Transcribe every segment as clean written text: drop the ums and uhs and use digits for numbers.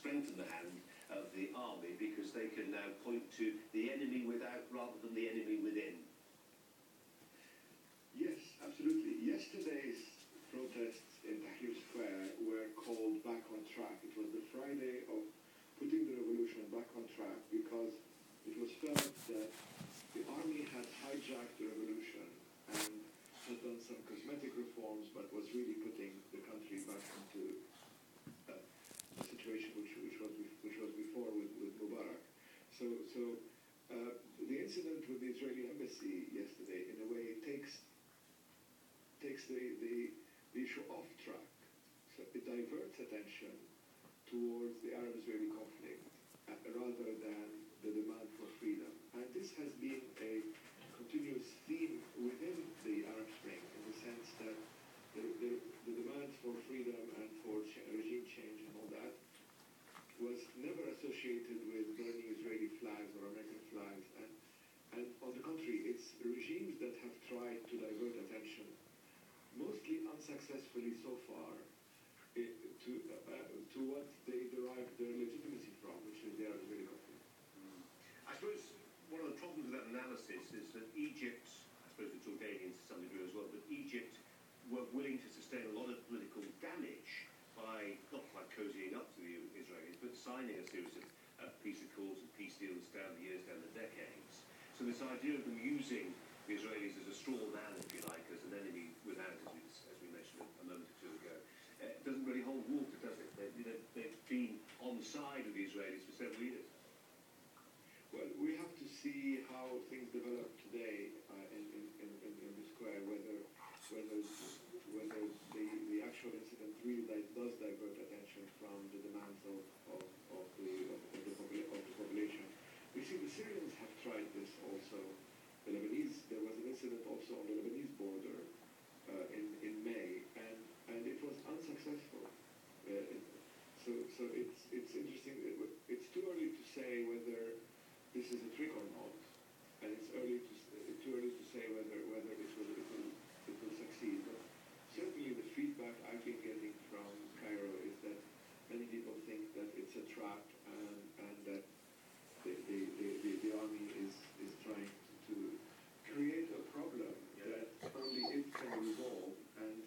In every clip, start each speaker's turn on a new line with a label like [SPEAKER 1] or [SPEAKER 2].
[SPEAKER 1] strengthen the hand of the army because they can now point to the enemy without rather than the enemy within.
[SPEAKER 2] Yes, absolutely. Yesterday's protests in Tahrir Square were called Back on Track. It was the Friday of putting the revolution back on track because it was felt that the army had hijacked the revolution and had done some cosmetic reforms, but was really putting the country back into a situation which was before with Mubarak. So the incident with the Israeli embassy yesterday, in a way, takes the issue off track. So it diverts attention towards the Arab-Israeli conflict rather than the demand for freedom. And this has been a continuous theme within the Arab Spring, in the sense that the demand for freedom and for regime change and all that was never associated with burning Israeli flags or American flags. And on the contrary, it's regimes that have tried to divert attention, mostly unsuccessfully so far, to what they derive their legitimacy from, which is the Arab-Israeli conflict.
[SPEAKER 1] I suppose one of the problems with that analysis is that Egypt, I suppose the Jordanians to some degree as well, but Egypt were willing to sustain a lot of political damage by not quite cozying up to the Israelis, but signing a series of peace accords and peace deals down the years, down the decades. So this idea of them using the Israelis as a straw man, if you like, as an enemy without, as we mentioned a moment or two ago, doesn't really hold water, does it? They've been on side of the Israelis for several years.
[SPEAKER 2] Well, we have to see how things develop today in the square, whether the actual incident really does divert attention from the demands of the population. We see the Syrians have tried this also. The Lebanese, there was an incident also on the Lebanese border in May, and it was unsuccessful. So it's interesting. It's too early to say whether this is a trick or not, and it's too early to say whether it will succeed. But certainly the feedback I've been getting from Cairo is that many people think that it's a trap and that the army is trying to create a problem that only it can resolve. And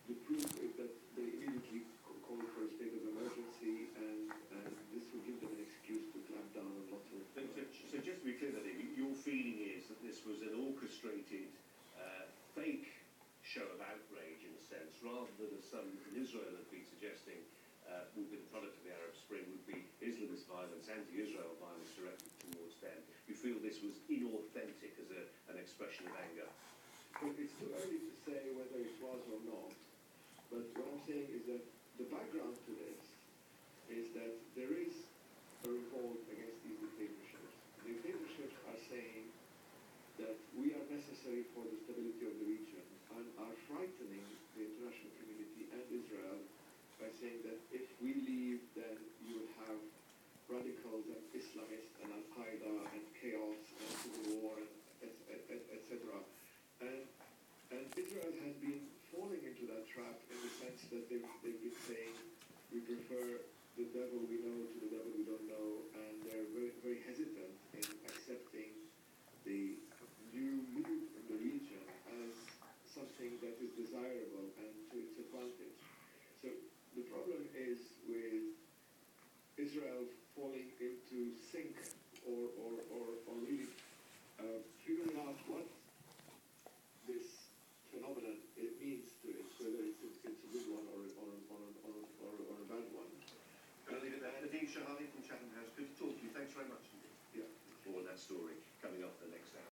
[SPEAKER 2] the proof is that they immediately called for a state of emergency, and this will give them an excuse to clamp down on lots of...
[SPEAKER 1] So just to be clear, your feeling is that this was an orchestrated, fake show of outrage, in a sense, rather than, as some in Israel have been suggesting, would be the product of the Arab Spring, would be Islamist violence, anti-Israel violence directed towards them. You feel this was inauthentic as an expression of anger?
[SPEAKER 2] Well, it's too early to say whether it was or not, but what I'm saying is that the background to this is that there is a revolt against these dictatorships. The dictatorships are saying that we are necessary for the stability of the region and are frightening the international community and Israel by saying that if we leave, then you will have radicals and Islamists and Al-Qaeda and chaos and civil war, and etc. And Israel has been falling into that trap in the sense that they've been saying we prefer the devil we know to the devil we don't know, and they're very, very hesitant in accepting the new mood in the region as something that is desirable and to its advantage. So the problem is with Israel falling into sync or really figuring out what this phenomenon it means to it, whether it's a good one or a bad one.
[SPEAKER 1] I'll leave it there. Harli from Chatham House, good to talk to you. Thanks very much.
[SPEAKER 2] Yeah.
[SPEAKER 1] For that story coming up the next hour.